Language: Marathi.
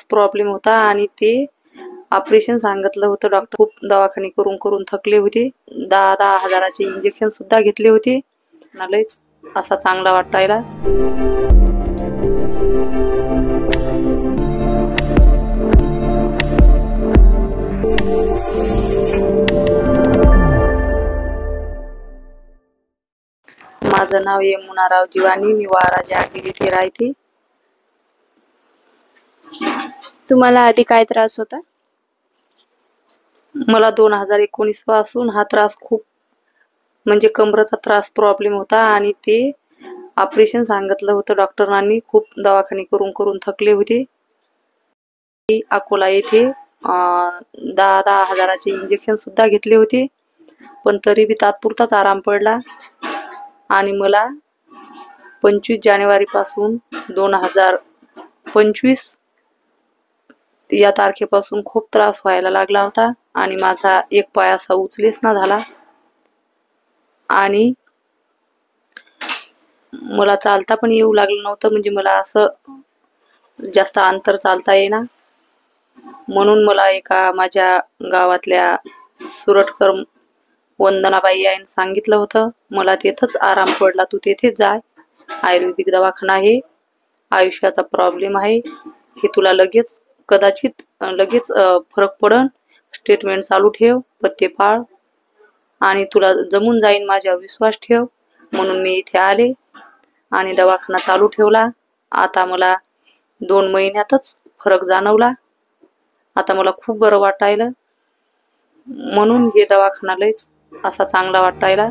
प्रॉब्लेम होता आणि ते ऑपरेशन सांगितलं होतं डॉक्टर. खूप दवाखाने करून करून थकले होते. 10 हजाराचे इंजेक्शन सुद्धा घेतले होते. लयच असा चांगला वाटायला. माझं नाव यमुनाराव जीवानी. मी वारा जागीर इथे राहते. तुम्हाला आधी काय त्रास होता? मला 2019 पासून हा त्रास खूप म्हणजे कमरेचा त्रास प्रॉब्लेम होता आणि ते ऑपरेशन सांगितलं होतं डॉक्टरांनी. खूप दवाखाने करून करून थकले होते. अकोला येथे 10 हजाराचे इंजेक्शन सुद्धा घेतले होते, पण तरी बी तात्पुरताच आराम पडला. आणि मला 25 जानेवारी पासून 2025 या तारखेपासून खूप त्रास व्हायला लागला होता आणि माझा एक पाय असा उचलेच ना झाला आणि मला चालता पण येऊ लागलं नव्हतं. म्हणजे मला असं जास्त अंतर चालता येईना. म्हणून मला एका माझ्या गावातल्या सुरटकर वंदनाबाई यांनी सांगितलं होतं, मला तेथंच आराम पडला, तू तेथेच जाय, आयुर्वेदिक दवाखाना आहे, आयुष्याचा प्रॉब्लेम आहे, हे तुला कदाचित लगेच फरक पडन. स्टेटमेंट चालू ठेव, पथ्य पाळ आणि तुला जमून जाईन, माझ्यावर विश्वास ठेव. म्हणून मी इथे आले आणि दवाखाना चालू ठेवला. आता मला 2 महिन्यातच फरक जाणवला. आता मला खूप बरं वाटायला. म्हणून हे दवाखाना लयच असा चांगला वाटायला.